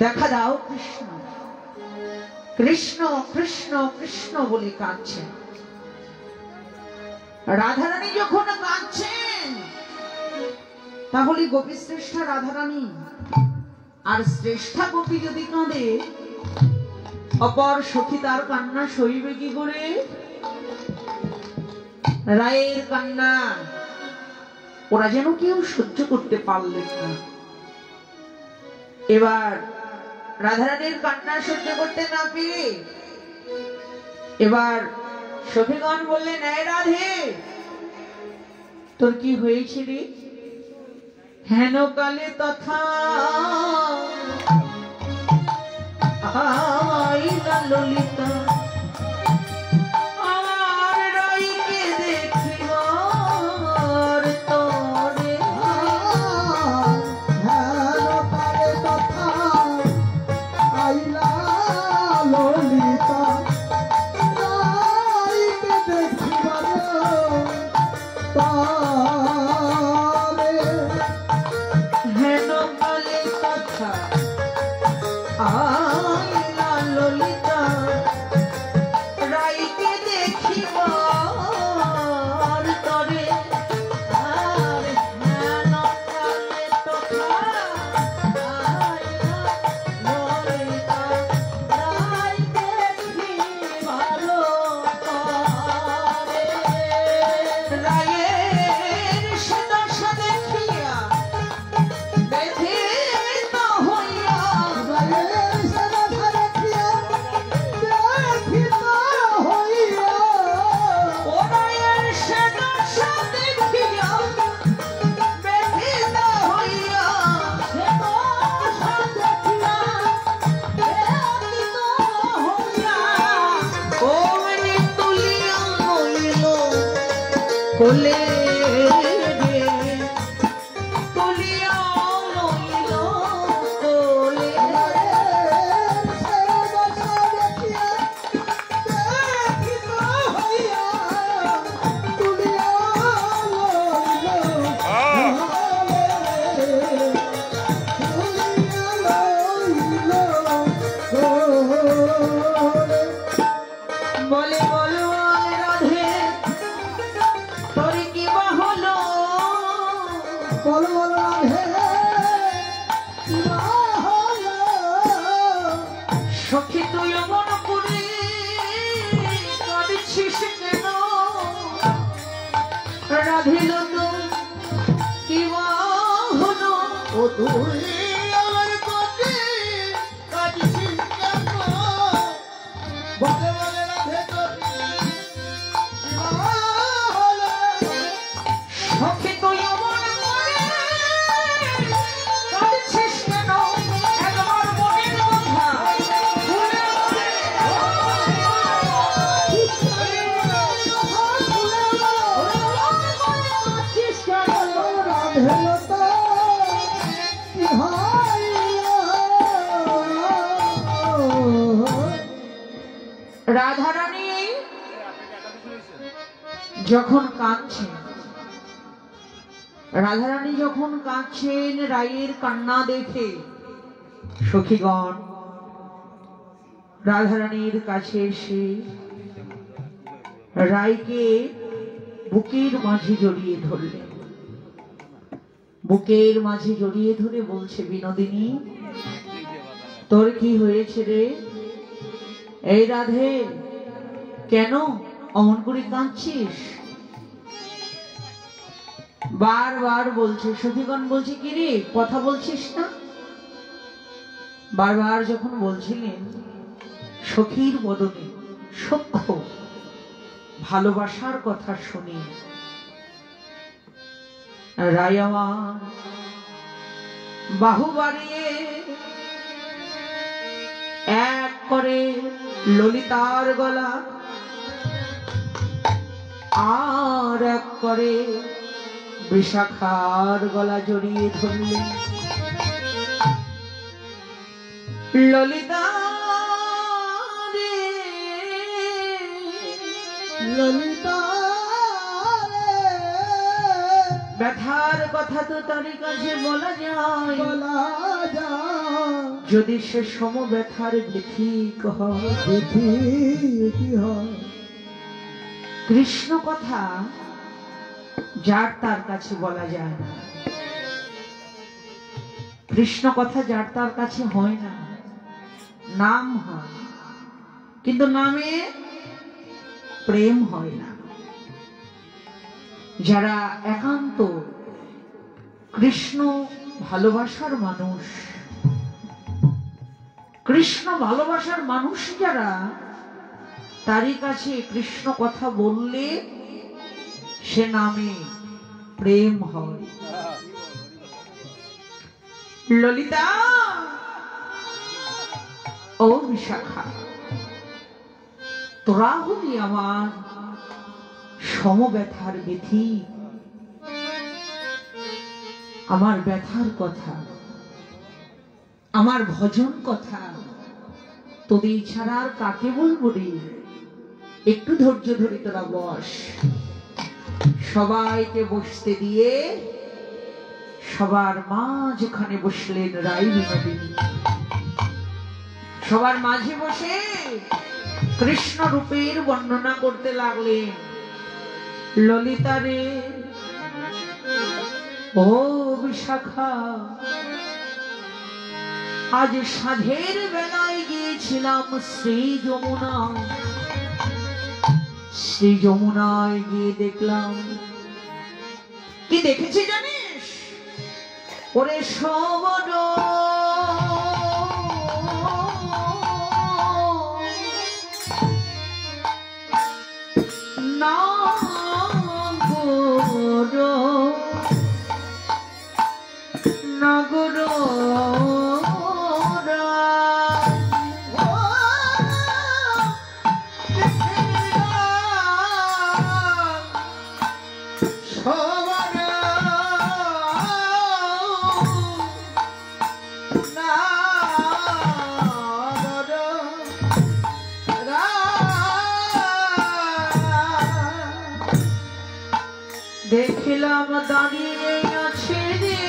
দেখা দাও কৃষ্ণ কৃষ্ণ কৃষ্ণ কৃষ্ণ বলে কাঁদছেন। রাধারানী যখন কাঁদছেন তাহলে গোপী শ্রেষ্ঠা রাধারানী আর শ্রেষ্ঠা গোপী যদি কাঁদে অপর সখী তার কান্না সইবে কি করে? রায়ের কান্না ওরা যেন কেউ সহ্য করতে পারলেন না। এবার রাধারানীর কান্না সহ্য করতে না পেরে এবার সখীগণ বললেন, এই রাধে তোর কি হয়েছে রে? হেন কালে তথা আইলা ললিতা আমার রাইকে দেখিবার তোরে। হেন কালে তথা আইলা ললিতা রাইকে দেখিবার তোরে। হেন কালে তথা আইলা ললিতা রাইকে দেখিবার তরে। আর হেন কালে তথা আইলা ললিতা রাইকে দেখিবার তরে। রায়ের সে দশা দেখিয়া ব্যথিত হইয়া রায়ের সে দশা দেখিয়া ব্যথিত হইয়া। ও রায়ের সে দশা দেখিয়া ব্যথিত হইয়া সে দশা দেখিয়া ব্যথিত হইয়া। ওমনি তুলিয়া লইল কোলে রে, তুলিয়া লইল কোলে। রায়ের সে দশা দেখিয়া ব্যথিত হইয়া তুলিয়া লইল বলে বলো রাধে তোর কি বা হলো? সখী তুই অমন করে কাঁদছিস কেন? রাধিল তো কি বা হলো? ও তুই আমার কাছে কাঁদছিস কেন? বলে বলে রাধে তোর কি হলো? সখী তুই অমন করে কাঁদছিস কেন? একবার মনের কথা ভুলে রাধারানী যখন কাঁদছেন, রাধারানী যখন কাঁদছেন রায়ের কান্না দেখে সখীগণ রাধারানীর কাছে এসে রায়কে বুকের মাঝে জড়িয়ে ধরলেন। বুকের মাঝে জড়িয়ে ধরে বলছে, বিনোদিনী তোর কি হয়েছে রে? এই রাধে কেন অমন করে কাঁদছিস? বারবার বলছে, সখীগণ বলছে, কি রে কথা বলছিস না? বারবার যখন বলছিলেন সখীর বদনে সখ্য ভালোবাসার কথা শুনি রায় আমার বাহু বাড়িয়ে এক করে ললিতার গলা আর এক করে বিশাখার গলা জড়িয়ে ধরলেন। ললিতা রে, ললিতা ব্যথার কথা তো তার কাছে বলা যায়, বলা যায়। যদি সে সম ব্যথার ব্যথিক হয়। কি হয়? কৃষ্ণ কথা যার তার কাছে বলা যায় না, কৃষ্ণ কথা যার তার কাছে হয় না, নাম হয় কিন্তু নামে প্রেম হয় না। যারা একান্ত কৃষ্ণ ভালোবাসার মানুষ, কৃষ্ণ ভালোবাসার মানুষ যারা, তারই কাছে কৃষ্ণ কথা বললে সে নামে প্রেম হয়। ললিতা ও বিশাখা, তোরা হলি আমার সমব্যথার বিধি। আমার ব্যথার কথা, আমার ভজন কথা তোদের ছাড়া আর কাকে বলবো রে? একটু ধৈর্য ধরে তোরা বস। সবাইকে বসতে দিয়ে সবার মাঝখানে বসলেন রাই বিনোদিনী। সবার মাঝে বসে কৃষ্ণ রূপের বর্ণনা করতে লাগলেন। ললিতা রে ও বিশাখা, আজ সাঁঝের বেলায় গিয়েছিলাম শ্রী যমুনায়। শ্রী যমুনায় গিয়ে দেখলাম, কি দেখেছি জানিস? ওরে সমর নগর দেখিলাম দাঁড়িয়ে আছে রে,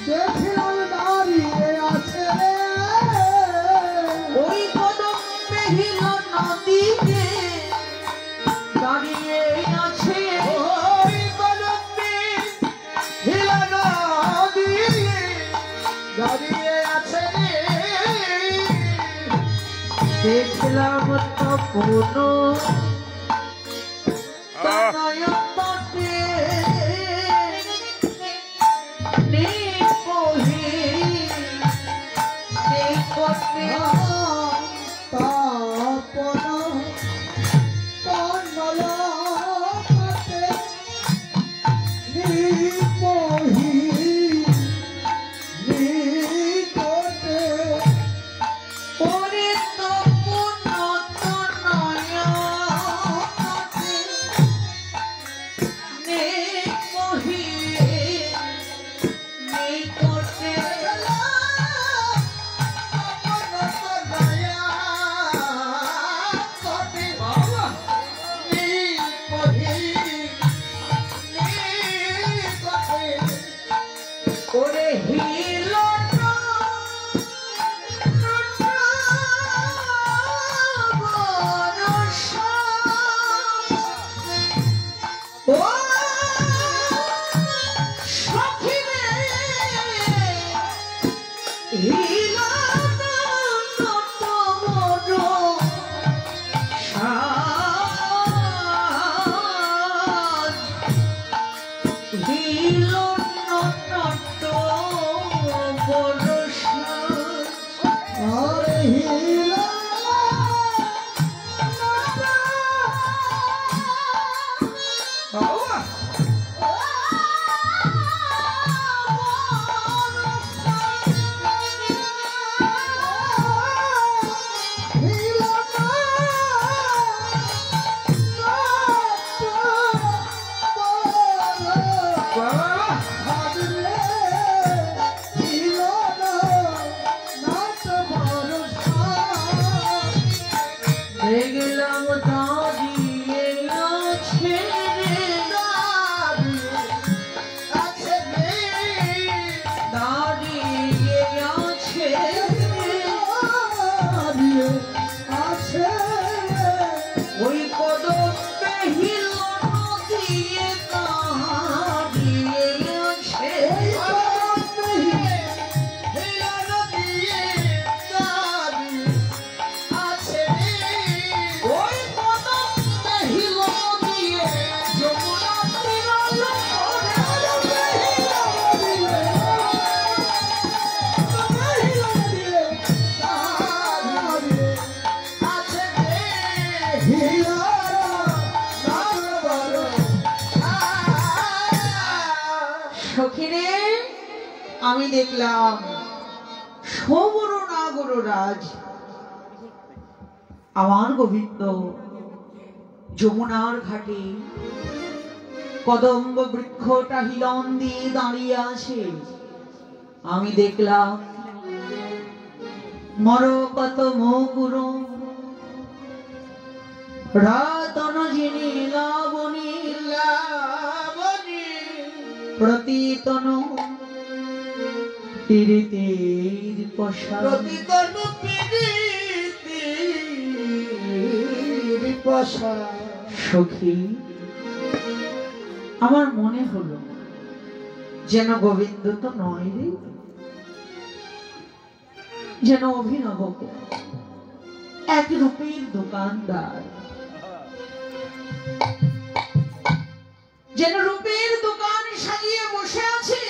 দেখিলাম দাঁড়িয়ে আছে ওই কদমে হিল নদীতে দাঁড়িয়ে আছে, ওই কদমে হিল নদীতে দাঁড়িয়ে আছে। দেখলাম তপন দেখলাম সবর নাগর রাজ আমার গোবিন্দ যমুনার ঘাটে কদম্ব বৃক্ষটা হিলন দিয়ে দাঁড়িয়ে আছে। আমি দেখলাম মরকত মকুর রাতন যিনি লাবণী প্রতিতন পীড়িতের পশা প্রতিতন পীড়িতের পশা। সখী আমার মনে হলো যেন গোবিন্দ তো নয় রে, যেন অভিনব এক রূপের দোকানদার, যেন রূপের দোকান সাজিয়ে বসে আছে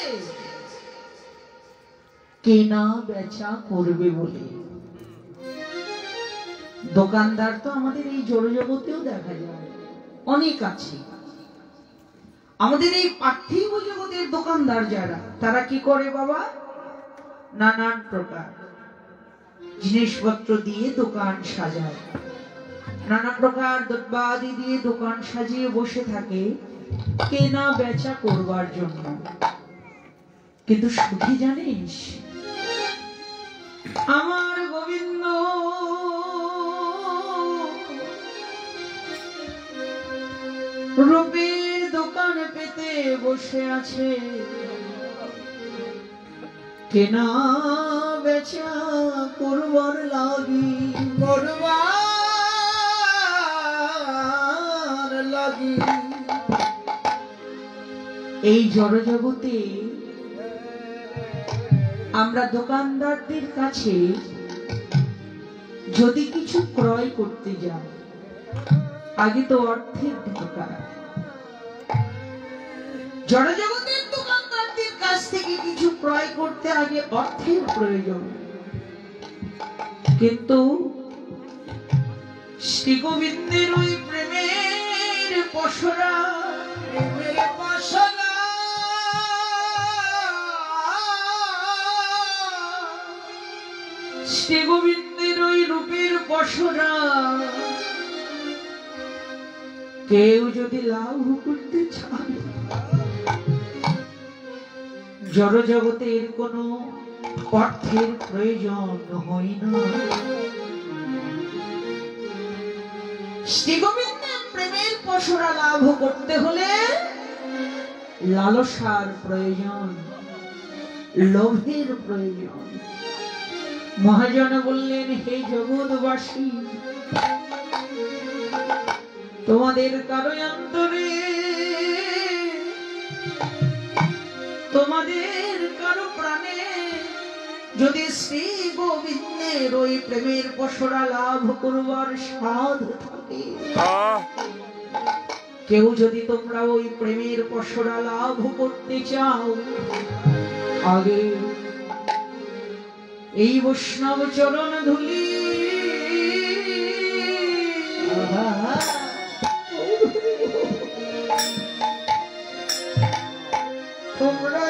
কেনা বেচা করবে বলে। দোকানদার তো আমাদের এই জড়জগতেও দেখা যায়, অনেক আছে। আমাদের এই পার্থিব জগতের দোকানদার যারা, তারা কি করে বাবা? নানান প্রকার জিনিসপত্র দিয়ে দোকান সাজায়, নানা প্রকার দ্রব্যাদি দিয়ে দোকান সাজিয়ে বসে থাকে কেনা বেচা করবার জন্য। কিন্তু সুখী জানিস, আমার গোবিন্দ রূপের দোকান পেতে বসে আছে, কেনা বেচা করবার লাগি, করবার লাগি। এই জড়জগতে আমরা দোকানদারদের কাছে যদি কিছু ক্রয় করতে যাই, আগে তো অর্থের দরকার। জড়জগতের দোকানদারদের কাছ থেকে কিছু ক্রয় করতে আগে অর্থের প্রয়োজন। কিন্তু শ্রী গোবিন্দের ওই প্রেমের পসরা, প্রেমের পসরা শ্রী গোবিন্দের ওই রূপের পসরা কেউ যদি লাভ করতে চায়, জড়জগতের কোনো অর্থের প্রয়োজন হয় না। শ্রী গোবিন্দের প্রেমের পসরা লাভ করতে হলে লালসার প্রয়োজন, লোভের প্রয়োজন। মহাজন বললেন, হে জগৎবাসী, তোমাদের কারো অন্তরে, তোমাদের কারো প্রাণে যদি শ্রী গোবিন্দের ওই প্রেমের পসরা লাভ করবার সাধ থাকে, কেউ যদি তোমরা ওই প্রেমের পসরা লাভ করতে চাও, আগে এই বৈষ্ণব চরণ ধুলি তোমরা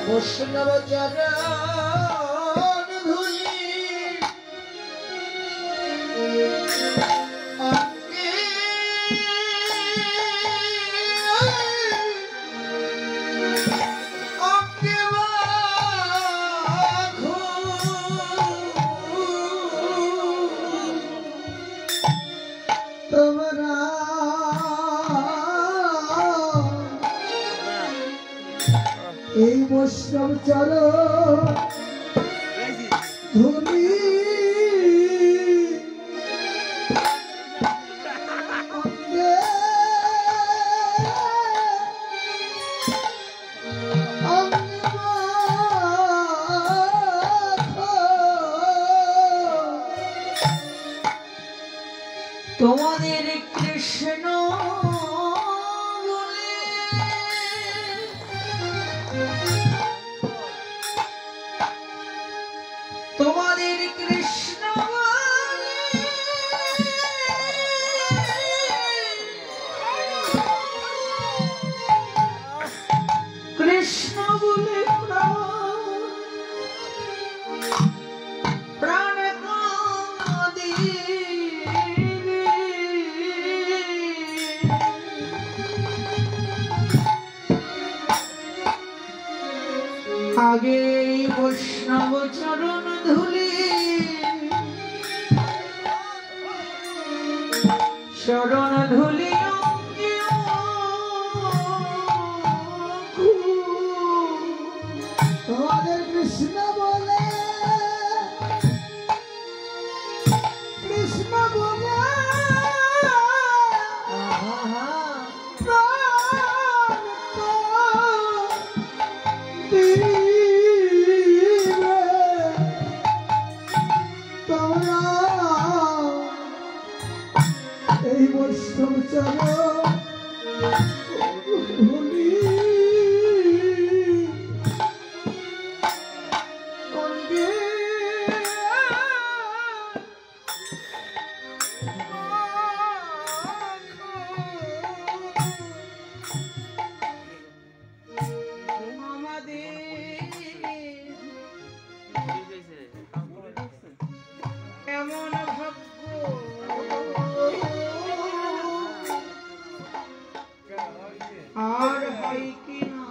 বৈষ্ণব চরণ ধুলি অঙ্গে অঙ্গে মাখো, তোমরা এই বৈষ্ণব চরণ ধুলি অঙ্গে অঙ্গে মাখো, তোমাদের কৃষ্ণ বলে আগে বৈষ্ণব চরণ ধুলি চরণ ধুলি তোমাদের কৃষ্ণ বলে কৃষ্ণ বলে তোমরা এই বৈষ্ণব চরণ ধুলি এমন ভাগ্য আর হয় কি না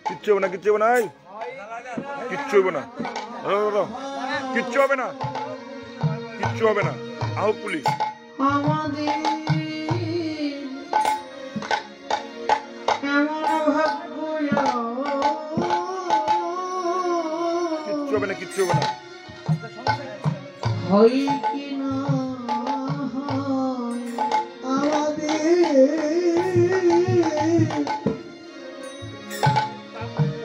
কিচ্ছু হবে না কিচ্ছু হবে না কিচ্ছু হবে না কিচ্ছু হবে না কিচ্ছু হবে না আহ পুলিশ আমাদের এমন ভাগ্য কিচ্ছু হবে না কিচ্ছু হবে না হয় কি না হয়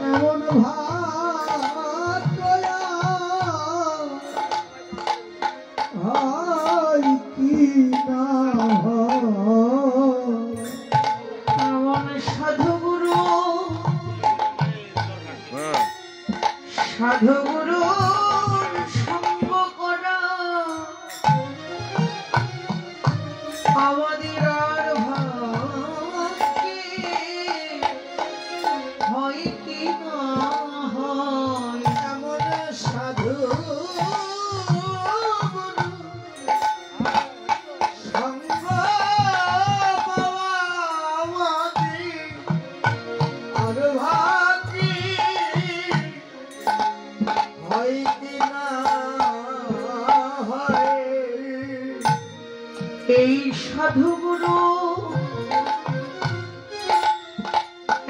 এমন ভাগ্য হয় কি না হয় এমন সাধুগুরু হ্যাঁ সাধুগুরু সঙ্গ করা আমাদের আর ভাগ্যে হয় কি না হয় এমন সাধু সঙ্গ পাওয়া আমাদের আর ভাগ্যে হয় কি না হয় এই সাধুগুরু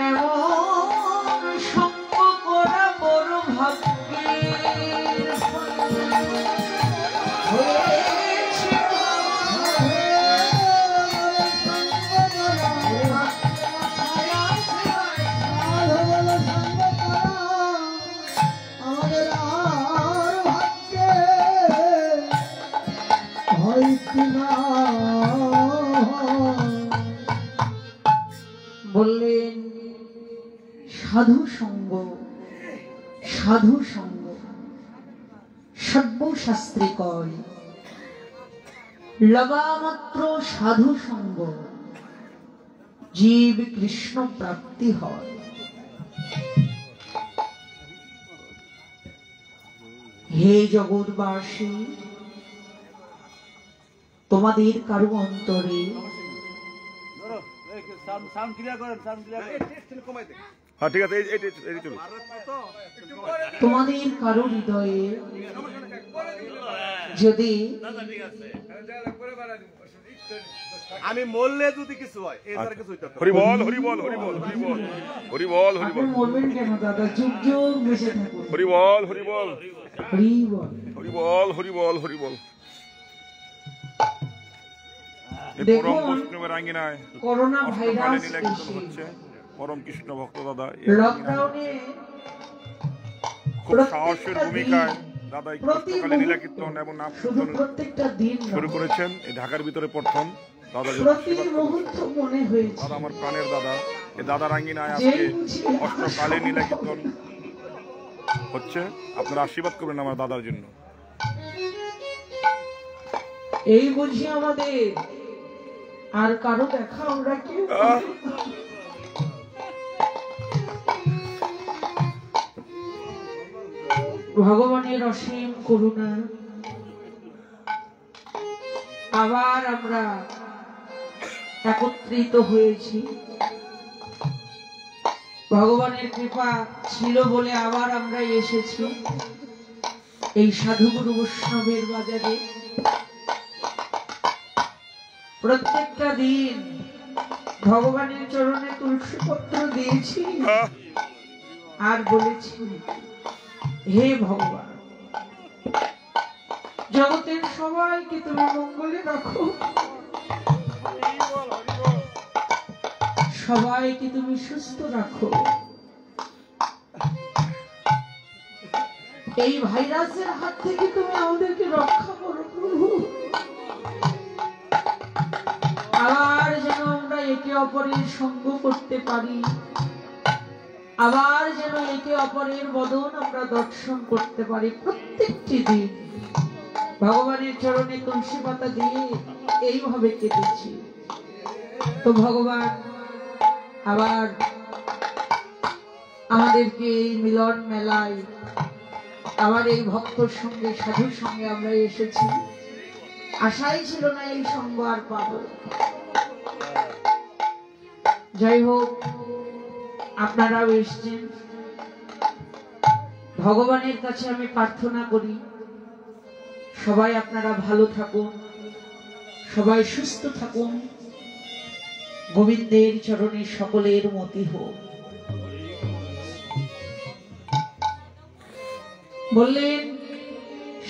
এমন সঙ্গ করা বড় ভাগ্যের ফল। হয়েছে আমাদের আর ভাগ্যে হয় কি না বললেন সাধু সঙ্গ সাধু সঙ্গ সর্বশাস্ত্রে কয় লগামাত্র সাধু সঙ্গ জীব কৃষ্ণ প্রাপ্তি হয়। হে জগৎবাসী, তোমাদের কারো অন্তরে হ্যাঁ ঠিক আছে এই চলুন তোমাদের কারো হৃদয়ে যদি আমি মরলে যদি কিছু হয় এই দ্বারা কিছু হইতো না। হরি বল হরি বল হরি বল হরি বল হরি বল হরি আপনি বল মরবেন কেন দাদা? যুগ যুগ বেঁচে থাকুন। হরি বল হরি বল হরি বল। হরি বল হরি বল হরি বল এই দেখুন, পরম বৈষ্ণবের আঙ্গিনায় করোনা অষ্টকালে ভাইরাস নীলা কীর্তন এসে হচ্ছে। পরম কৃষ্ণ ভক্ত দাদা লকডাউনে খুব সাহসের ভূমিকায় দাদা এই অষ্টকালে নীলা কীর্তন এবং নাম শুধু কীর্তন প্রত্যেকটা দিন শুরু করেছেন। এই ঢাকার ভিতরে প্রথম দাদা প্রতি মুহূর্ত মনে হয়েছে দাদা আমার প্রাণের দাদা। এই দাদার আঙ্গিনায় যে আজকে বুঝি অষ্টকালে নীলা কীর্তন হচ্ছে। আপনারা আশীর্বাদ করবেন আমার দাদার জন্য। এই বুঝি আমাদের আর কারো দেখা আমরা কেউ ভগবানের অসীম করুণা আবার আমরা একত্রিত হয়েছি। ভগবানের কৃপা ছিল বলে আবার আমরা এসেছি এই সাধুগুরু বৈষ্ণবের বাজারে। প্রত্যেকটা দিন ভগবানের চরণে তুলসী পত্র দিয়েছি আর বলেছি, হে ভগবান, জগতের সবাইকে তুমি মঙ্গলে রাখো, সবাইকে তুমি সুস্থ রাখো। এই ভাইরাসের হাত থেকে তুমি আমাদেরকে রক্ষা করো প্রভু। আবার যেন আমরা একে অপরের সঙ্গ করতে পারি, আবার যেন একে অপরের বদন আমরা দর্শন করতে পারি। প্রত্যেকটি দিন ভগবানের চরণে তুলসী পাতা দিয়ে এইভাবে কেটেছি। তো ভগবান আবার আমাদেরকে এই মিলন মেলায় আবার এই ভক্তর সঙ্গে সাধুর সঙ্গে আমরা এসেছি। আশাই ছিল না এই সঙ্গ আর পাবো। যাই হোক, আপনারাও এসছেন। ভগবানের কাছে আমি প্রার্থনা করি সবাই আপনারা ভালো থাকুন, সবাই সুস্থ থাকুন, গোবিন্দের চরণে সকলের মতি হোক। বললেন,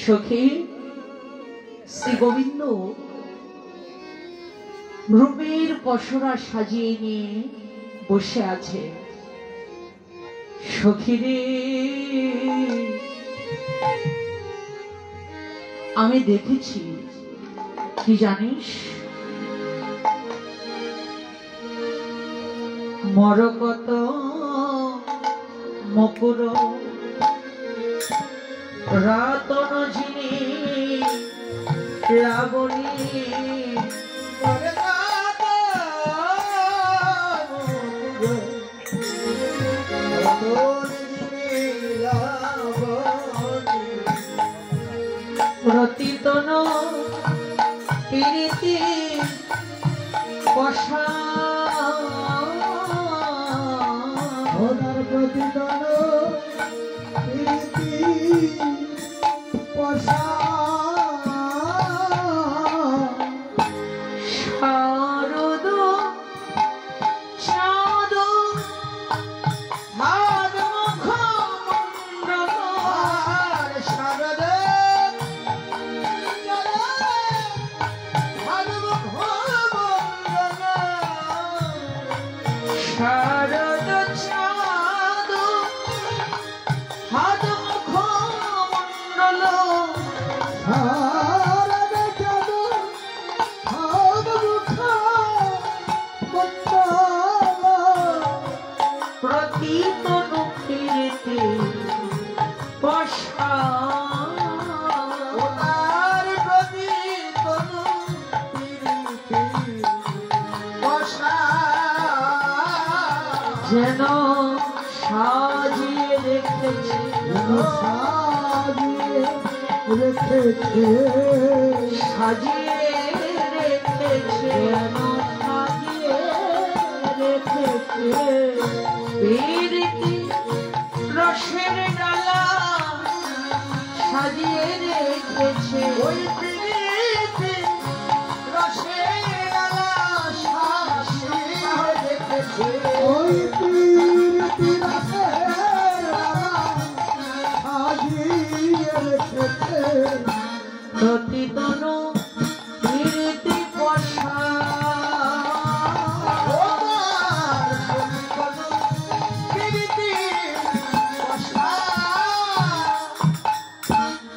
সখী, শ্রী গোবিন্দ রূপের পসরা সাজিয়ে নিয়ে বসে আছে। সখী রে, আমি দেখেছি, কি জানিস, মরকত মকুর রাতন ঝিনি রাবণী প্রতিতন প্রীতি কষা প্রতিদান প্রীতি পশা শারদ চাঁদ হাত মুখ মণ্ডল শারদ শারদ চাঁদ হাত মুখ মণ্ডল প্রতিতন প্রীতি কষা যেন সাজিয়ে রেখেছে, সাজিয়ে রেখেছে, যেন সাজিয়ে রেখেছে প্রীতি রসের ডালা সাজিয়ে রেখেছে। ওই প্রীতি রসের ডালা সাজিয়ে রেখেছে। ওই প্রীতি রসের সাজিয়ে রেখেছে। প্রতিতন প্রীতি পশা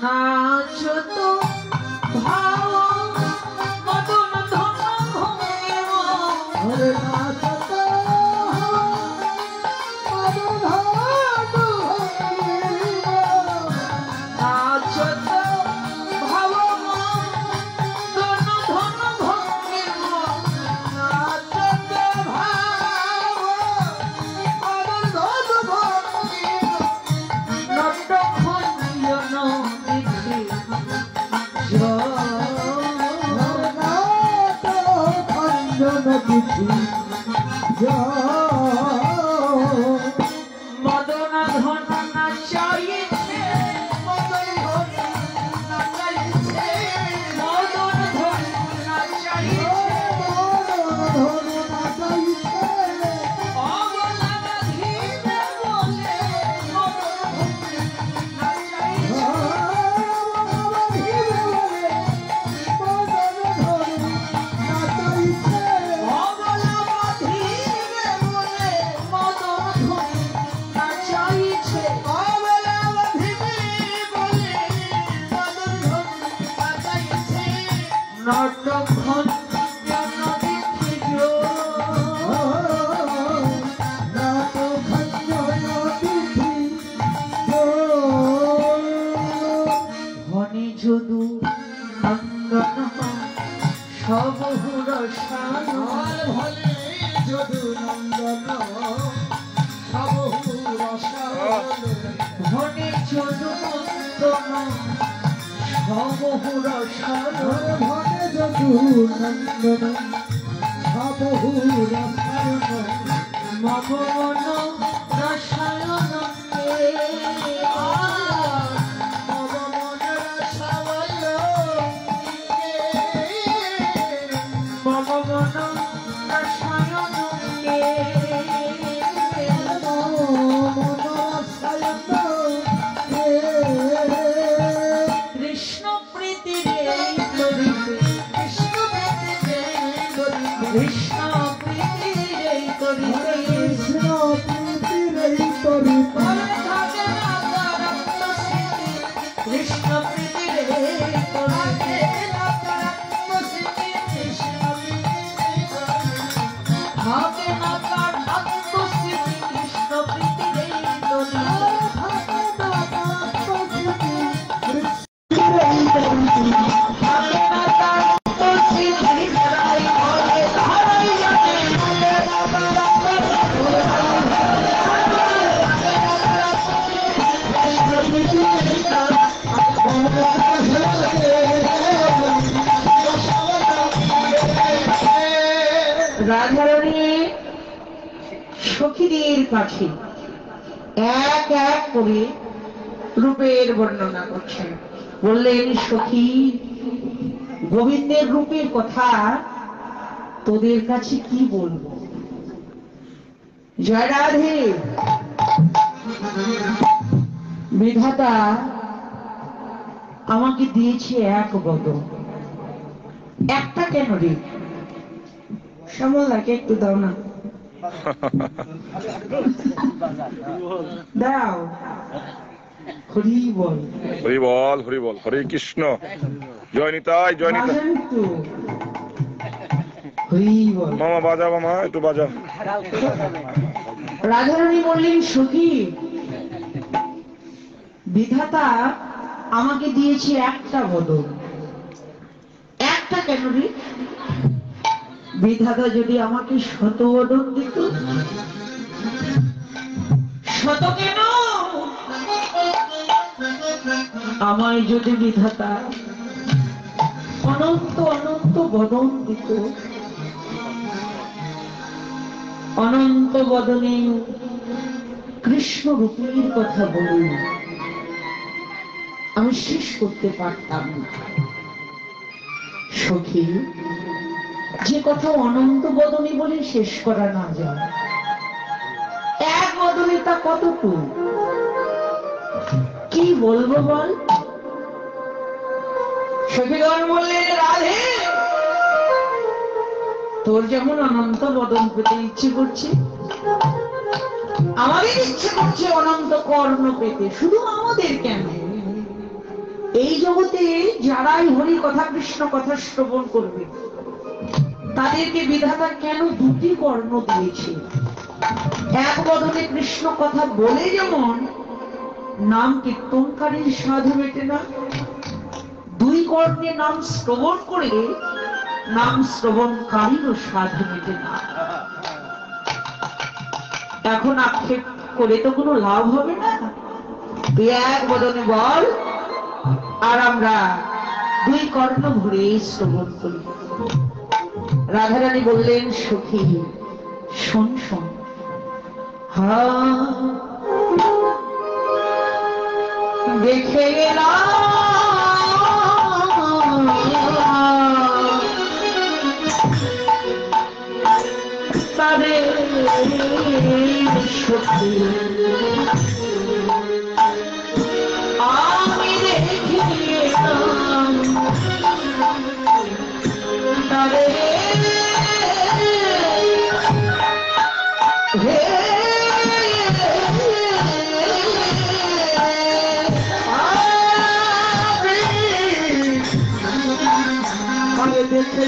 নাচত মদন ধন নাচাইছে মদন ধন নাচাইছে মদন ধন নাচাইছে অবলা বাঁধিবে বলে মদন ধন নাচাইছে অবলা বাঁধিবে বলে মদন ধন নাচাইছে অবলা বাঁধিবে বলে মদন ধন নাচাইছে নাটকক্ষণ যেন দেখিল ধনে যদু নন্দন সবহুর সান ধনে যদু নন্দন সবহুর সান মম মন রসায়ন মম মন রসায়ন কৃষ্ণ প্রীতিরে করিবে কৃষ্ণ প্রীতিরে করিবে কৃষ্ণ প্রীতিরে করিবে কৃষ্ণ প্রীতিরে করিবে হবে না তার আত্মস্মৃতি কৃষ্ণ প্রীতিরে করিবে রাধারানী সখীদের কাছে এক এক করে রূপের বর্ণনা করছেন। বললেন, সখী, গোবিন্দের রূপের কথা তোদের কাছে কি বলবো? জয় রাধে। বিধাতা আমাকে দিয়েছে এক বদন। একটা কেন রে? শ্যামলাকে একটু দাও না, দাও। হরি বল, হরি বল, হরি বল, হরে কৃষ্ণ। জয় নিতাই, জয় নিতাই। বাজান একটু, হরি বল। মামা বাজা, মামা একটু বাজা। রাধারানী বললেন, সখী, বিধাতা আমাকে দিয়েছে একটা বদন। একটা কেন রে? বিধাতা যদি আমাকে শত বদন দিত। শত কেন? আমায় যদি বিধাতা অনন্ত অনন্ত বদন দিত, অনন্ত বদনে কৃষ্ণ রূপের কথা বলি আমি শেষ করতে পারতাম না। সখী, যে কথা অনন্ত বদনে বলে শেষ করা না যায়, এক বদনে তা কতটুকু কি বলবো বল? সখীগণ বললেন, রাধে, তোর যেমন অনন্ত বদন পেতে ইচ্ছে করছে, আমাদের ইচ্ছে করছে অনন্ত কর্ণ পেতে। শুধু আমাদের কেন, এই জগতে যারাই হরি কথা কৃষ্ণ কথা শ্রবণ করবে তাদেরকে বিধাতা কেন দুটি কর্ণ দিয়েছে? এক বদনে কৃষ্ণ কথা বলে যেমন নাম কীর্তনকারীর সাধু মেটে না, দুই কর্ণে নাম শ্রবণ করে নাম শ্রবণকারীরও সাধু মেটে না। এখন আক্ষেপ করে তো কোনো লাভ হবে না। তুই এক বদনে বল, আর আমরা দুই কর্ণ ভরে শ্রবণ করি। রাধারানী বললেন সখী শোন শোন, হা দেখে গেলাম তাদের সখী, আমি দেখে গেলাম তাদের দেখে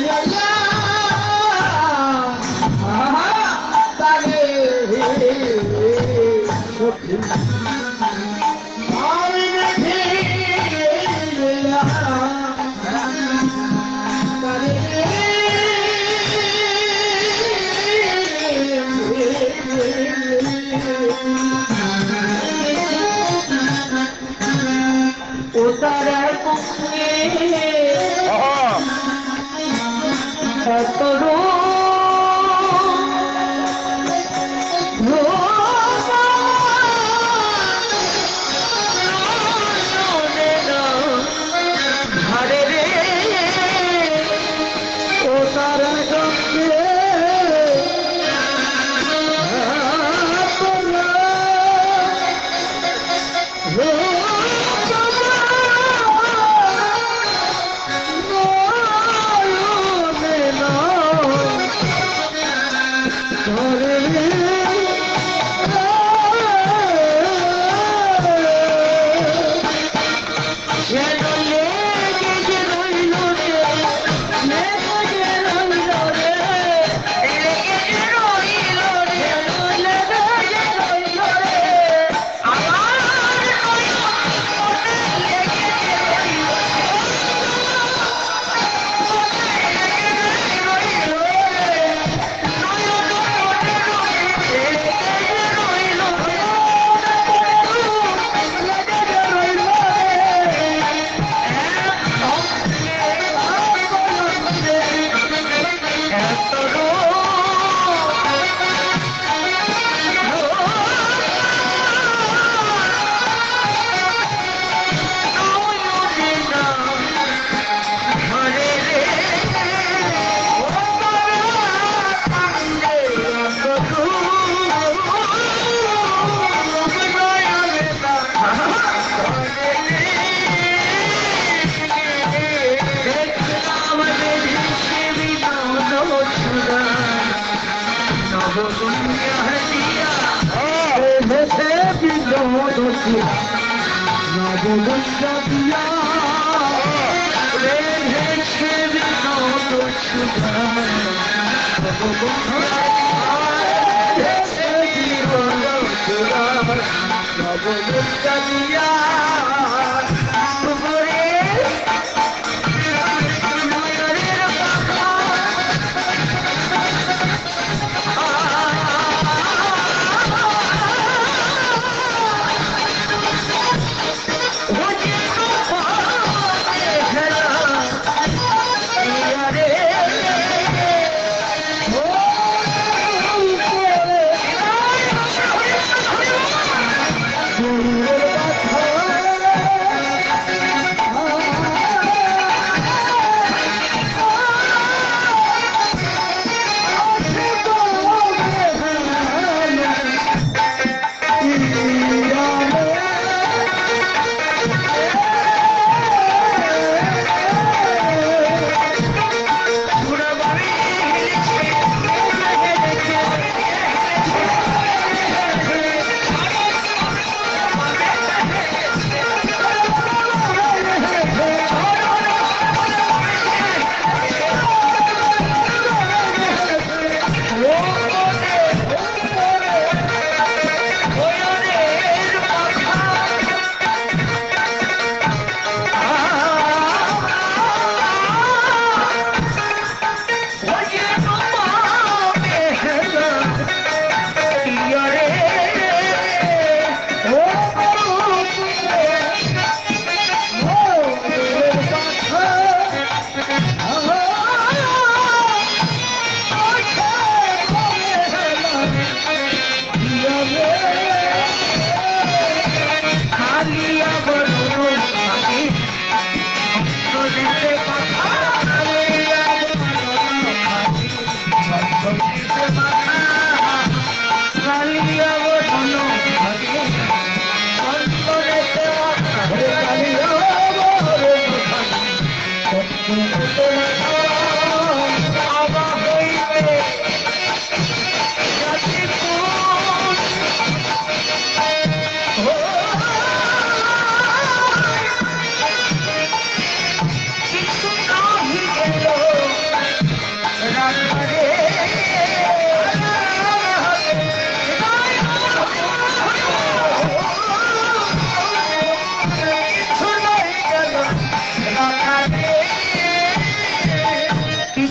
ও তারা এত ঘরে রে ও তারা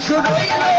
কিছু রইল না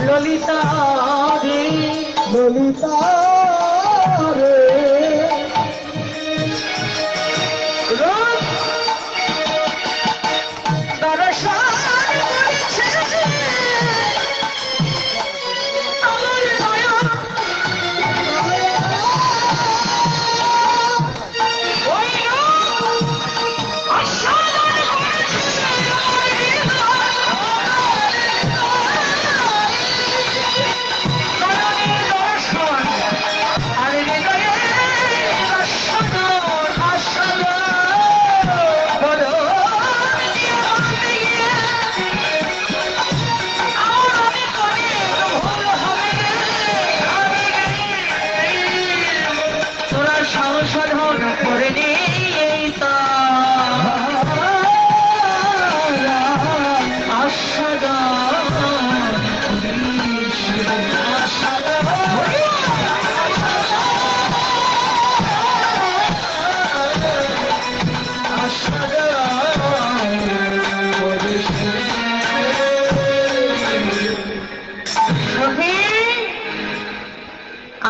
ললিতা রে ললিতা রে সংশোধন করে নেই তা আশাদা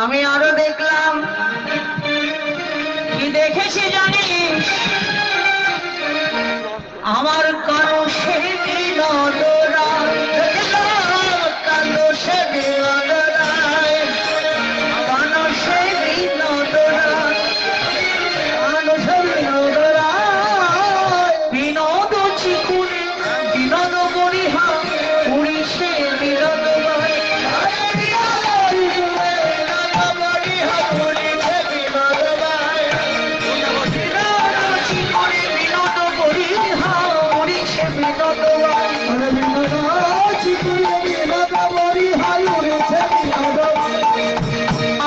আমি আরো দেখলাম কি দেখেছি জানিস আমার কারো সে বিনোদরা কারো সে বিনোদরায় কারো সে বিনোদরা কারো সে বিনোদরায় বিনোদ চিকুনে বিনোদ বরিহা উড়িষে বিনোদ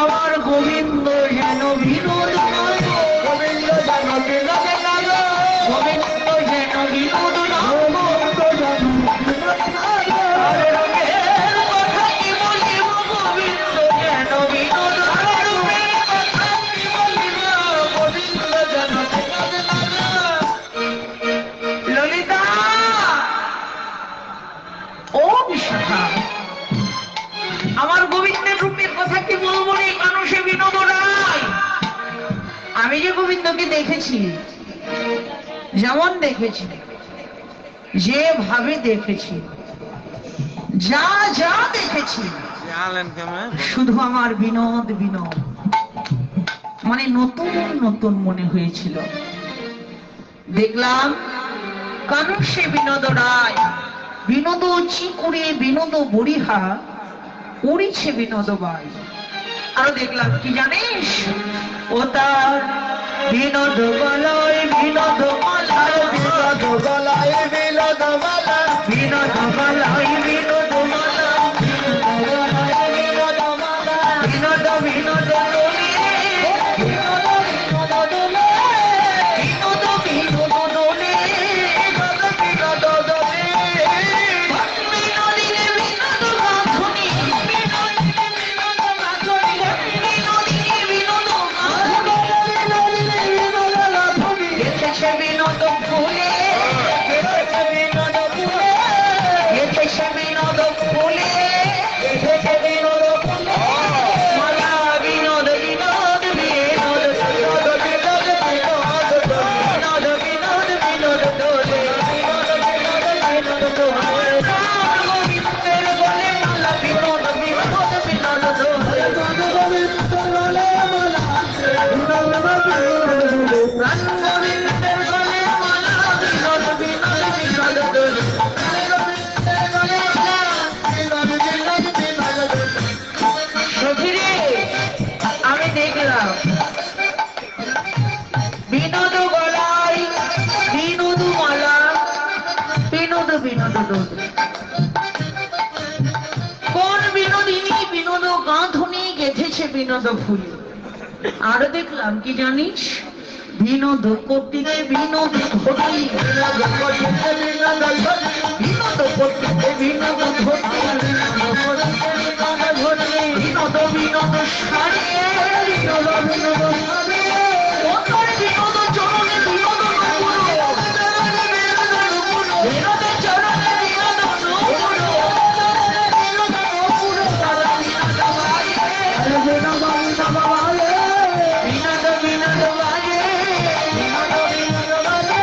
আমার গোবিন্দ যেন বিনোদ গোবিন্দ যেন বিনোদ গোবিন্দ যেন বিনোদ কথা কি বলিব গোবিন্দ যেন বিনোদ গোবিন্দ যেন ললিতা ও বিশাখা আমার গোবিন্দের রূপের কথা কি বলবো রে মানুষে বিনোদ রায় আমি যে গোবিন্দকে দেখেছি যেমন দেখেছি যেভাবে দেখেছি যা যা দেখেছি শুধু আমার বিনোদ বিনোদ মানে নতুন নতুন মনে হয়েছিল। দেখলাম কারণ সে বিনোদ রায়, বিনোদ চিকুরে, বিনোদ বড়িহা উড়িছে বিনোদ বাই। আরো দেখলাম কি জানিস, ও তার বিনোদ গলায় বিনোদ মালা, বিনোদ গলায় বিনোদ মালা, বিনোদ গলায় বিনোদ মালা, বিনোদ মালা, বিনোদ বিনোদ দোলে, বিনোদ বিনোদ দোলে, বিনোদ বিনোদ দোলে, বিনোদ দোলে, বিনোদিনী বিনোদ গাঁথনি, বিনোদিনী বিনোদ গাঁথনি, বিনোদিনী বিনোদ গাঁথনি, এসেছে বিনোদ ফুলে, এসেছে বিনোদ ফুলে, এসেছে বিনোদ ফুলে, এসেছে বিনোদ ফুলে, মালা বিনোদ বিনোদ বিনোদ বিনোদ বিনোদ বিনোদ বিনোদ বিনোদ দোলে, বিনোদ বিনোদ বিনোদ দোলে, গোবিন্দের গলে মালা বিনোদ বিনোদ বিনোদ দোলে, গোবিন্দের গলে মালা প্রাণ গোবিন্দের গলে মালা বিনোদ বিনোদ বিনোদ দোলে, গোবিন্দের গলে মালা বিনোদ বিনোদ বিনোদ দোলে। সখিরে আমি দেখলাম বিনোদ গলায় বিনোদ মালা, বিনোদ বিনোদ দোলে। কোন বিনোদিনী বিনোদ গাঁথনি গেঁথেছে বিনোদ ফুলে। আরো দেখলাম কি জানিস, বিনোদ কর্তৃকে বিনোদ ঘটি, বিনোদ কর্তৃকে বিনোদ ঘটি, বিনোদ কর্তৃকে বিনোদ ঘটি, বিনোদ কর্তৃকে বিনোদ ঘটি, বিনোদ বিনোদ সারিয়ে, বিনোদ বিনোদ সারিয়ে, অন্তর বিনোদ চরণে বিনোদ নকুল, বিনোদ চরণে বিনোদ নকুল, বিনোদ নকুল, তারা বিনোদ বাজে, বিনোদ বিনোদ বাজে, বিনোদ বিনোদ বাজে, বিনোদ বিনোদ বাজে,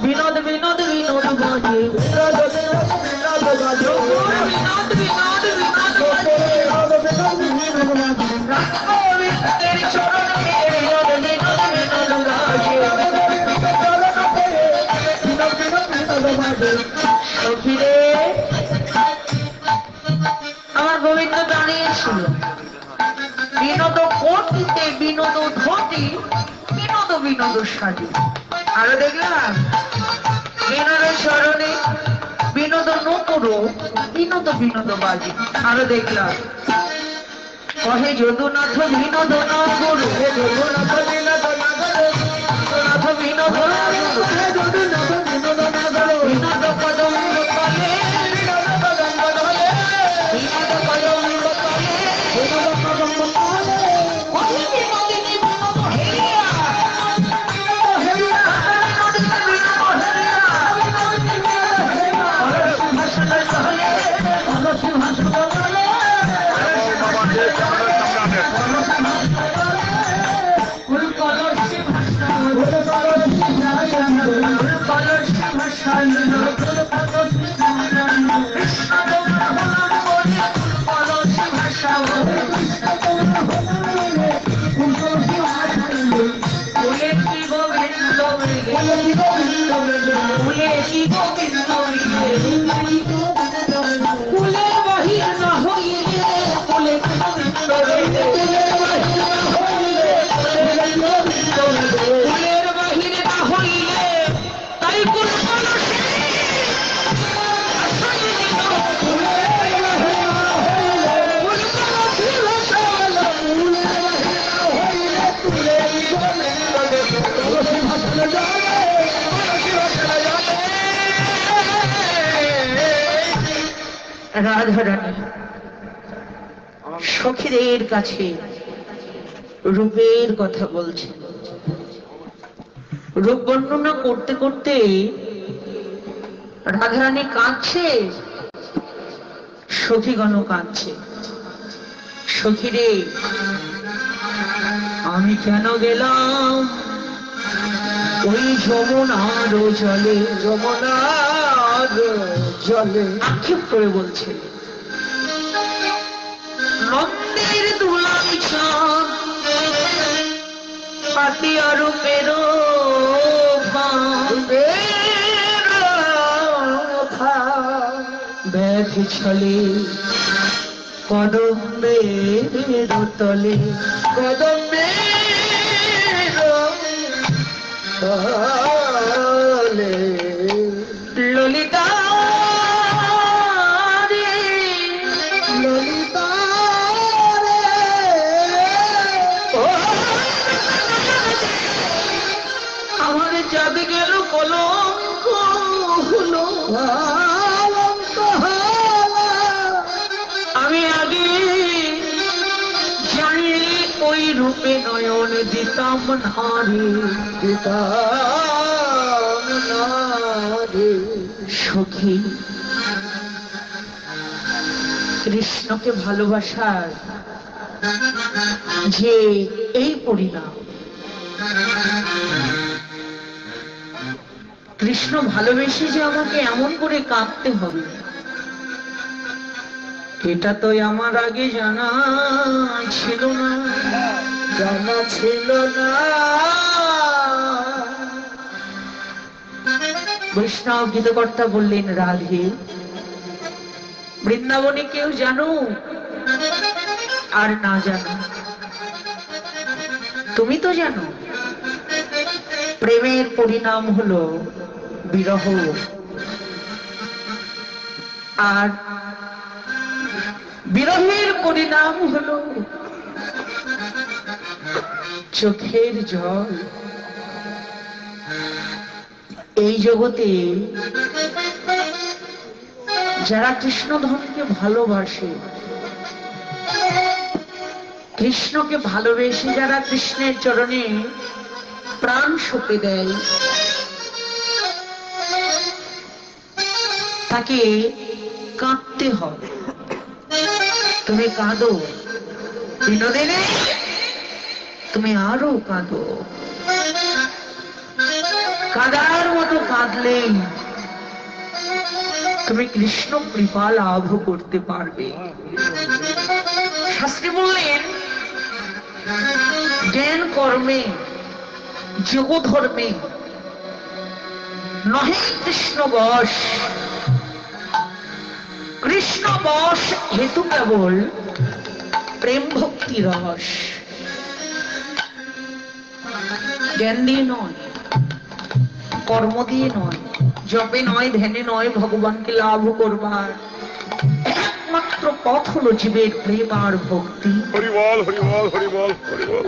বিনোদ বিনোদ বিনোদ বাজে, বিনোদ বিনোদ বিনোদ বাজে, বিনোদ বিনোদ বিনোদ বাজে, গোবিন্দের চরণে বিনোদ বিনোদ বিনোদ বাজে। সখিরে আমার গোবিন্দ দাঁড়িয়েছিল, বিনোদ কর্তৃতে বিনোদ ধটি, বিনোদ বিনোদ সাজে। আরো দেখলাম বিনোদ চরণে বিনোদ নকুর, বিনোদ বিনোদ বাজে। আরো দেখলাম কহে যদুনাথ বিনোদ নগর, হে যদুনাথ বিনোদ নগর, যদুনাথ বিনোদ নগর, হে যদুনাথ বিনোদ নগর, বিনোদ কদম্ব তলে, বিনোদ কদম্ব তলে, বিনোদ কদম্ব তলে, বিনোদ কদম্ব তলে, কহে বিনোদিনী বিনোদ হেরিয়া, বিনোদ হেরিয়া, বিনোদ বিনোদ হেরিয়া, সিংহাসন তলে, সিংহাসন তলে, কুলের বাহির না হইলে, কুলের বাহির না হইলে, তাই কুল রাধারানী সখীদের কাছে রূপের কথা বলছে। রূপ বর্ণনা করতে করতে রাধারানী কাঁদছে, সখীগণ কাঁদছে। সখীরে আমি কেন গেলাম ওই যমুনার জলে, যমুনার জলে আক্ষেপ করে বলছে। পাতিয়া রূপের ব্যাধি ছলে কদম্বের তলে ললিতা আমার যাবে গেল কলঙ্ক হলো আমি আগে জানলে ওই রূপে নয়ন দিতাম নারী সখী কৃষ্ণকে ভালোবাসার যে এই পরিণাম, কৃষ্ণ ভালোবেসে যে আমাকে এমন করে কাঁদতে হবে এটা তো আমার আগে জানা ছিল না। বৈষ্ণব গীতকর্তা বললেন, রাধে বৃন্দাবনে কেউ জানো আর না জানো, তুমি তো জানো প্রেমের পরিণাম হলো বিরহ, আর বিরহের পরিণাম হলো চোখের জল। এই জগতে যারা কৃষ্ণধনকে ভালোবাসে, কৃষ্ণকে ভালোবেসে যারা কৃষ্ণের চরণে প্রাণ সঁপে দেয়, তাকে কাঁদতে হবে। তুমি কাঁদো বিনোদিনী, তুমি আরো কাঁদো, কাঁদার মতো কাঁদলেই তুমি কৃষ্ণ কৃপা লাভ করতে পারবে। শাস্ত্রী বললেন, জ্ঞান কর্মে যোগ ধর্মে নহে কৃষ্ণ বশ, কৃষ্ণ বশ হেতু কেবল প্রেম ভক্তি রস। জ্ঞান দিয়ে নয়, কর্ম দিয়ে নয়, জপে নয়, ধ্যানে নয়, ভগবানকে লাভ করবার একমাত্র পথ হলো জীবের প্রেম আর ভক্তি।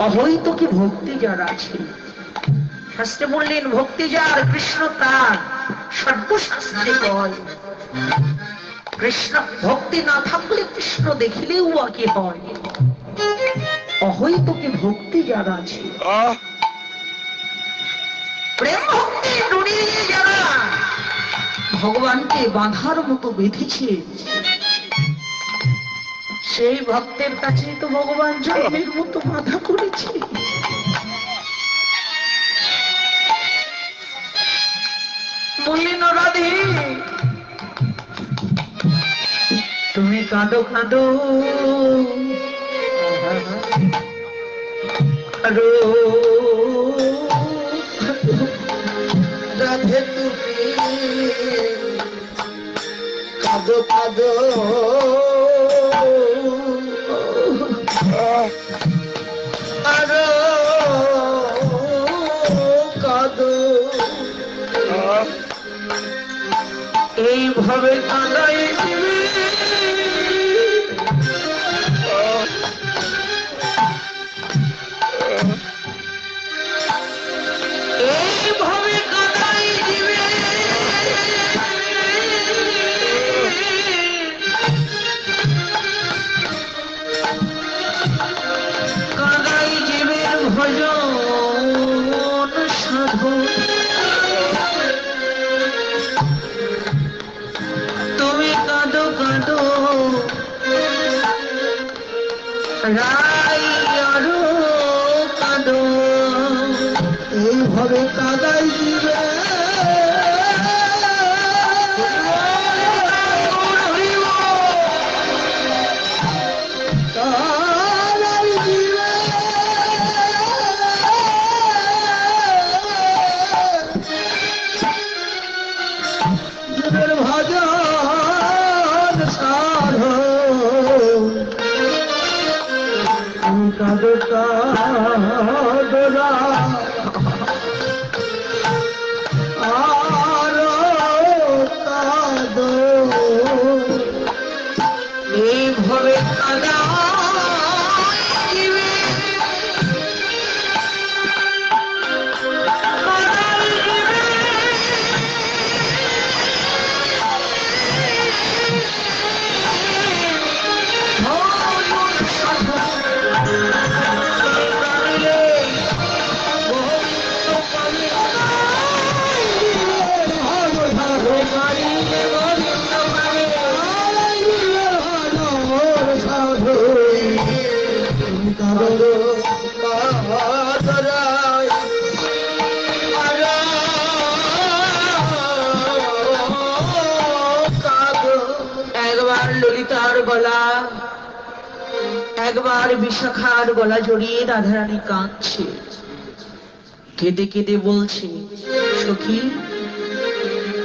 অহৈতুকী ভক্তি যার আছে, শাস্ত্রে বললেন ভক্তি যার কৃষ্ণ তার, সর্বশাস্ত্রে কয়। কৃষ্ণ ভক্তি না থাকলে কৃষ্ণ দেখিলেও কি হয়? অহৈতুকী ভক্তি যার আছে, প্রেম ভক্তি ডুরিয়ে যারা ভগবানকে বাঁধার মতো বেঁধেছে, সেই ভক্তের কাছে তো ভগবান জন্মের মতো বাধা করেছে। বললেন, রাধে তুমি কাঁদো কাঁদো আরো, রাধে তুমি কাঁদো কাঁদো আরো কাঁদো, এইভাবে কাঁদাই দিবে এইভাবে কাঁদাই দিবে কাঁদাই জীবের ভজন সাধু। তুমি কাঁদো কাঁদো রাই আরো কাঁদো, এইভাবে কাদাই দিবে কাদাই দিবে কাঁদো কাঁদো আরো কাঁদো এইভাবে কাদা একবার ললিতার গলা, একবার বিশাখার গলা জড়িয়ে রাধারানী কাঁদছে, কেঁদে কেঁদে বলছে, সখী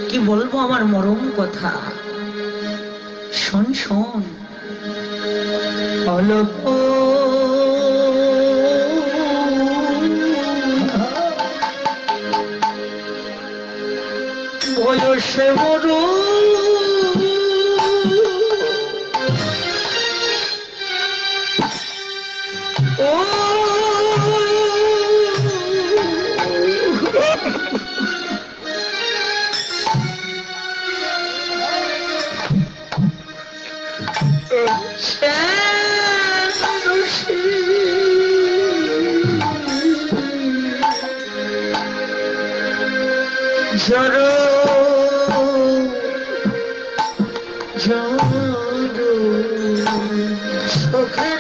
কি বলবো আমার মরম কথা, শোন শোন। অল্প বয়সে মরু ও জড়ো জড়ো সুখে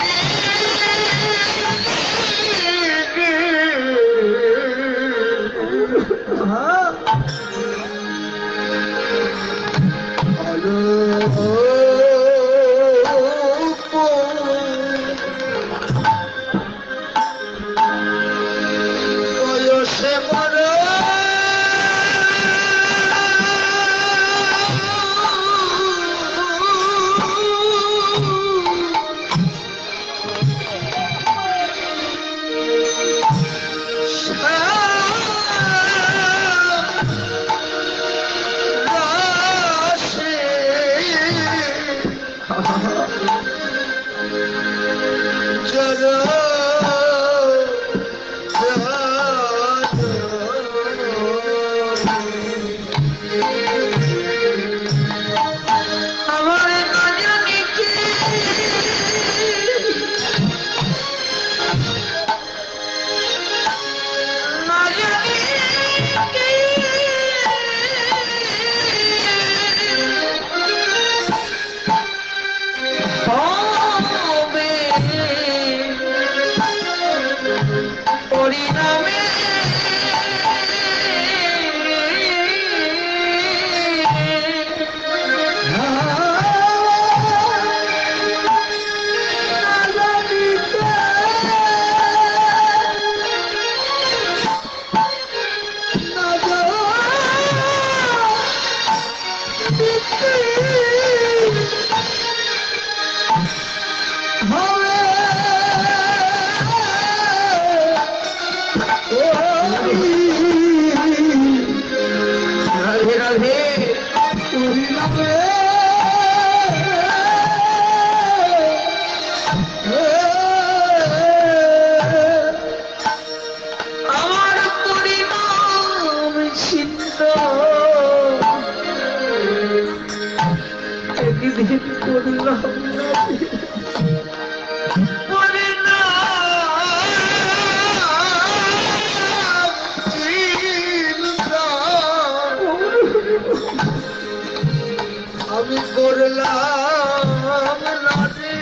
আমি করলাম রাধে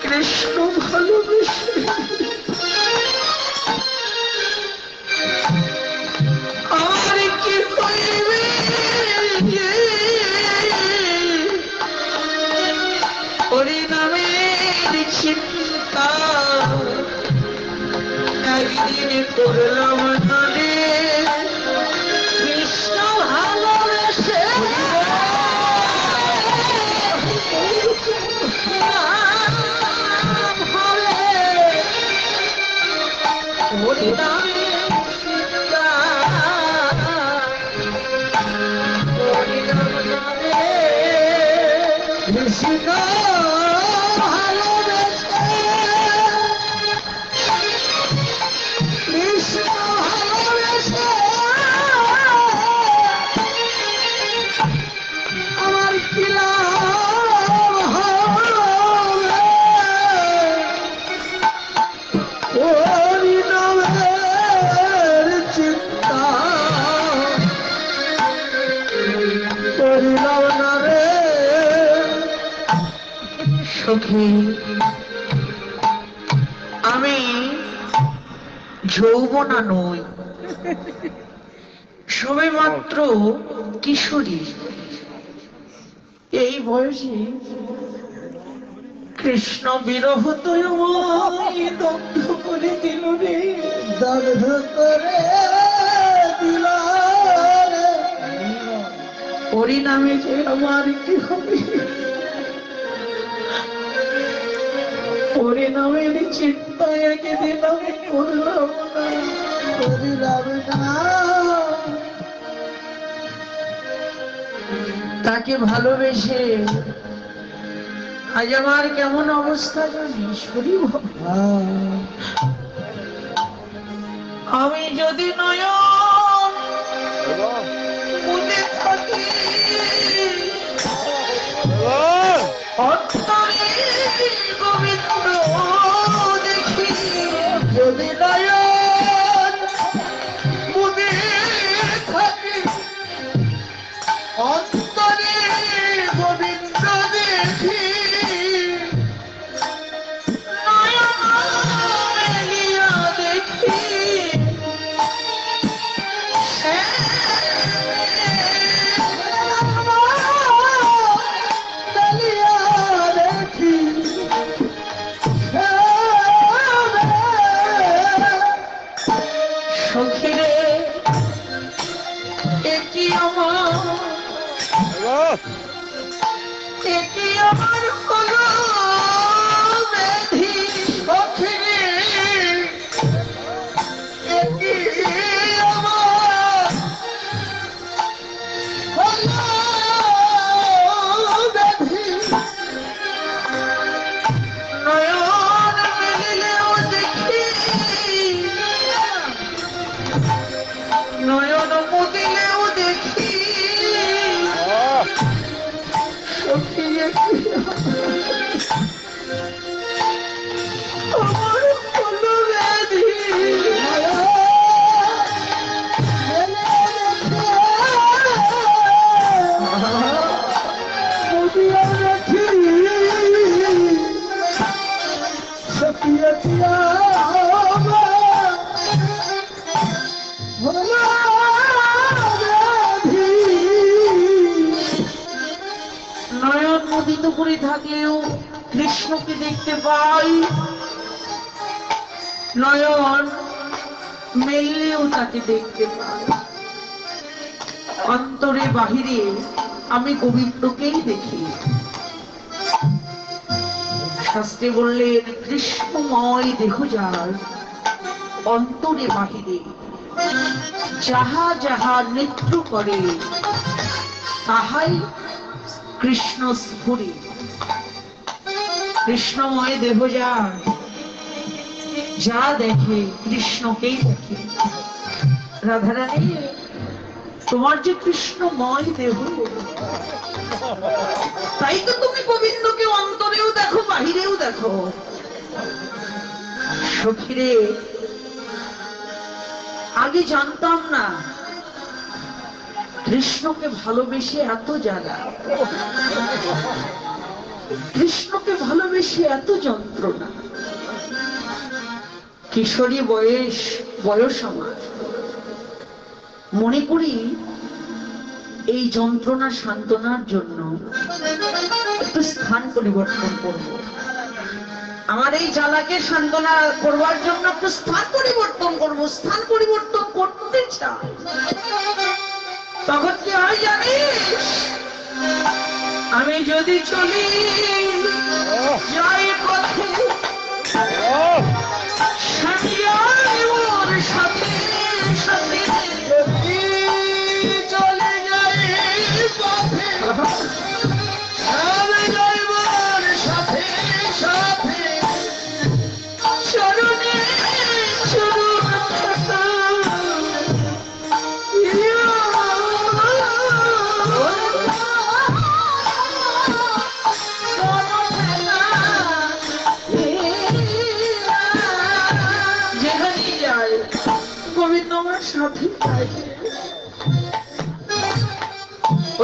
কৃষ্ণ ভালোবেসে আর কি কইবে হরিনামের চিন্তা একদিন করলাম নদী কৃষ্ণ ভালোবেসে কৃষ্ণ ভালোবেসে কৃষ্ণ ভালোবেসে আমার কি লাভ হবে হরিনামের চিন্তা করিলাম না রে সখী, আমি যৌবনা নই, সবে মাত্র কিশোরী। এই বয়সে কৃষ্ণ বিরহ তো আমায় দগ্ধ করে দিল রে, দগ্ধ করে দিল রে। পরিণামে যে আমার কি হবে, পরিণামের চিন্তায় একদিন আমি করলাম না, করিলাম না তাকে ভালোবেসে আজ আমার কেমন অবস্থা জানিস? আমি যদি নয়ন মুদে থাকি, অন্তরে গোবিন্দ দেখি, যদি নয়ন মুদে থাকি অন্তরে গোবিন্দ দেখি নয়ন মেলিয়া দেখি, চলিয়া দেখি সখীরে একই আমার হলো ব্যাধি, সখী একই আমার হলো ব্যাধি। নয়ন মেলিলেও দেখি, নয়ন মুদিলেও দেখি, সখী একই আমার হলো ব্যাধি। নয়ন মুদিত করে থাকলেও কৃষ্ণকে দেখতে পাই, নয়ন মেললেও তাকে দেখতে পাই, অন্তরে বাহিরে আমি গোবিন্দকেই দেখি। শাস্ত্রে বললেন কৃষ্ণময় দেহ যার, অন্তরে বাহিরে যাহা যাহা নৃত্য করে তাহাই কৃষ্ণ স্ফুরে। কৃষ্ণময় দেহ যার, যা দেখে কৃষ্ণকেই দেখে। রাধারানী, তোমার যে কৃষ্ণময় দেহ, তাই তো তুমি গোবিন্দকে অন্তরেও দেখো বাহিরেও দেখো। সখীরে, আগে জানতাম না কৃষ্ণকে ভালোবেসে এত জ্বালা, কৃষ্ণকে ভালোবেসে এত যন্ত্রণা। কিশোরী বয়স আমার, মনে করি এই যন্ত্রণা সান্ত্বনার জন্য একটু স্থান পরিবর্তন করব। আমার এই জ্বালাকে সান্ত্বনা করবার জন্য একটু স্থান পরিবর্তন করব। স্থান পরিবর্তন করতে চাই, তখন কি হয় জানিস? আমি যদি চলি যাই পথে, সাজিয়ায় ওর আমার সাথে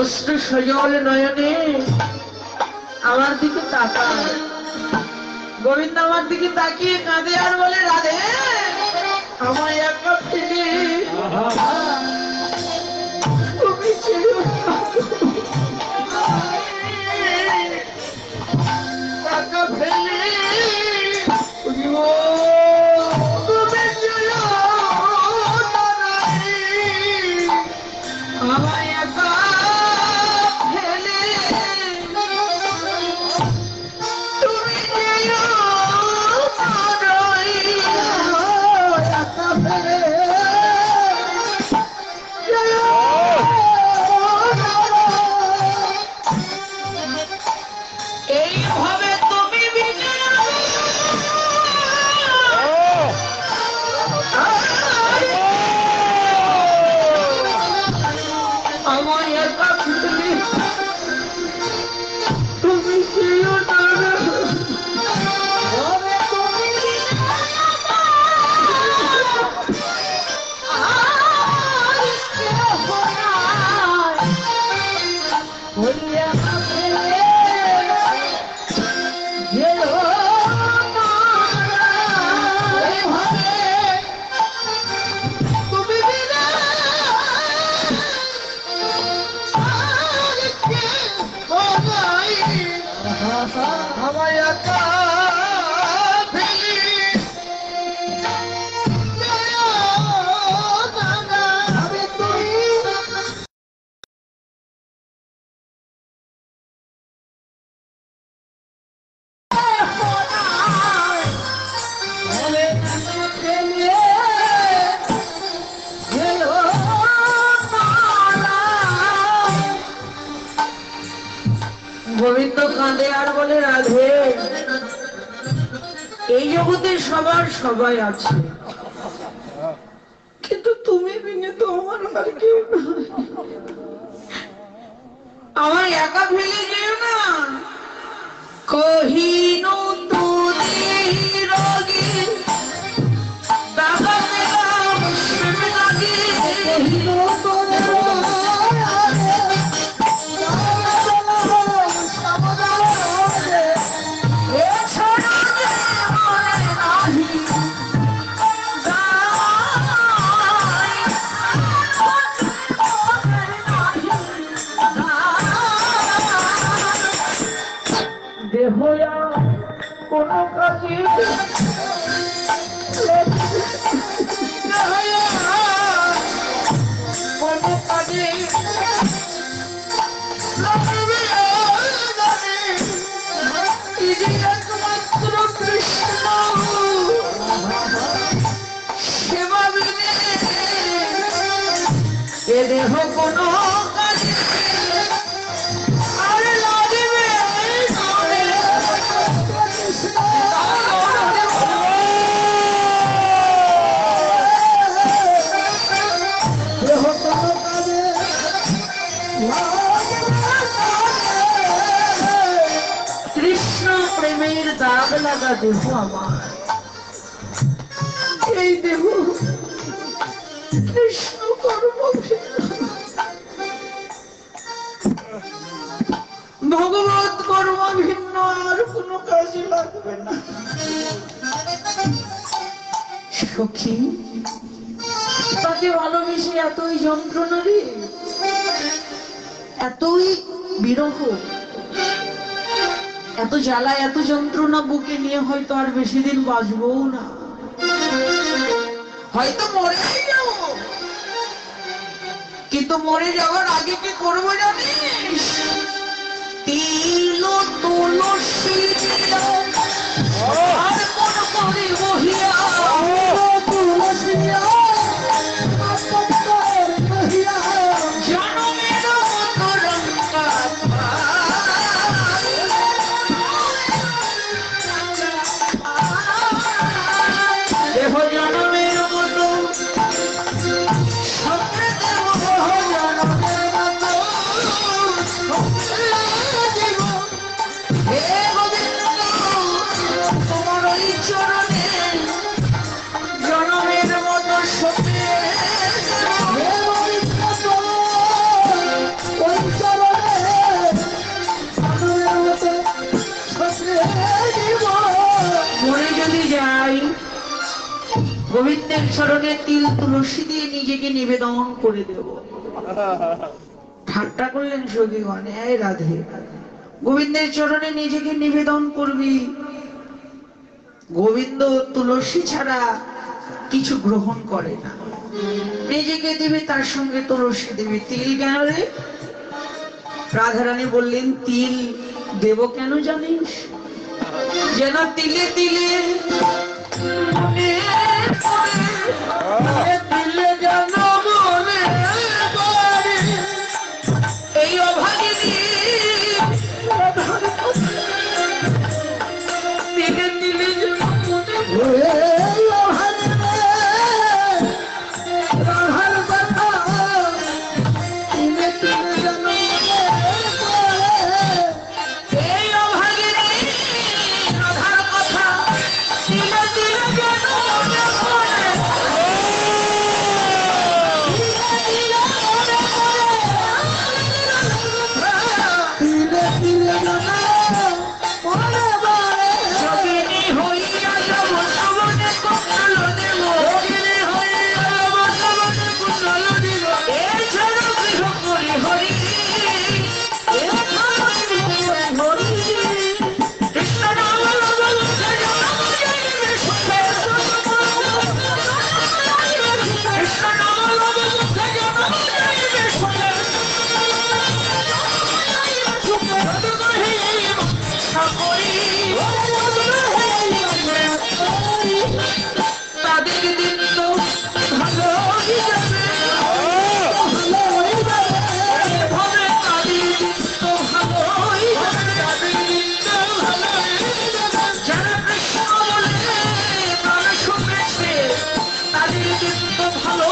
অশ্রু সজল নয়নে আমার দিকে তাকায়। গোবিন্দ আমার দিকে তাকিয়ে কাঁদে আর বলে, রাধে আমার একা ফেলে তুমি চেয়েও না। একা ফেলে তুমি চেয়েও না। আমার একা ফেলে তুমি চেয়েও এইভাবে তুমি আমার একা ফেলে তুমি চেয়েও না। আমার একা ফেলি আমি তুই গোবিন্দ কাঁদে আর বলে, রাধে এই জগতে সবার সবাই আছে, কিন্তু তুমি বিনে তো আমার আর কেউ নাই। আমার একা ফেলে যেও না। কহিনু তুই রোগী দাদা মেলাম লাগি কহিনু দেহয়া কোন কাজে কোন কাজে একমাত্র কৃষ্ণ সেবা বিনে এ দেহ কোন কাজে আর লাগবে কৃষ্ণ প্রেমের দাগ লাগা দেহ আমার। এই দেহ কৃষ্ণ কর্ম ভগবত কর্ম ভিন্ন আর কোন কাজে লাগবে না। সখী তাকে ভালোবেসে এতই যন্ত্রণা রে, এতই বিরহ, এত জ্বালা, এত যন্ত্রণা বুকে নিয়ে হয়তো আর বেশি দিন বাঁচবও না, হয়তো মরেই যাবো। কিন্তু মরে যাওয়ার আগে কি করবো জানিস? তিল তুলসী আর মন করে বহিয়া জনমের মতো রঙ্কা দেহ জনমের মতো হে গোবিন্দ গোবিন্দের চরণে তিল তুলসী দিয়ে নিজেকে নিবেদন করে দেব। ঠাট্টা করলেন সখীগণ, এই রাধে, গোবিন্দের চরণে নিজেকে নিবেদন করবি। গোবিন্দ তুলসী ছাড়া কিছু গ্রহণ করে না, নিজেকে দিবে তার সঙ্গে তুলসী দেবে। তিল কেন রে? রাধারানী বললেন, তিল দেব কেন জানিস? যেন তিলে তিলে দিলে যেন মনে পড়ে এই অভাগিনী তিলে তিলে যেন মনে এই অভাবে রাধার কথা তিলে তিলে যেন মনে পড়ে এই অভাগিনী রাধার কথা তিলে তিলে যেন মনে পড়ে। তিলে তিলে যেন মনে পড়ে যোগিনী হইয়া যাব শ্রবণে কুণ্ডল দেব, যোগিনী হইয়া যাব শ্রবণে কুণ্ডল দেব। এছাড়া গৃহ করি হরি, এছাড়া গৃহ করি হরি। কৃষ্ণ নাম লব মুখে জনম যাইবে সুখে, কৃষ্ণ নাম লব মুখে জনম যাইবে সুখে। তাদের দিন তো ভালো যাবে, এভাবে তাদের দিন তো ভালো যাবে, যারা কৃষ্ণ বলে প্রাণ শুনেছে তাদের দিন তো ভালো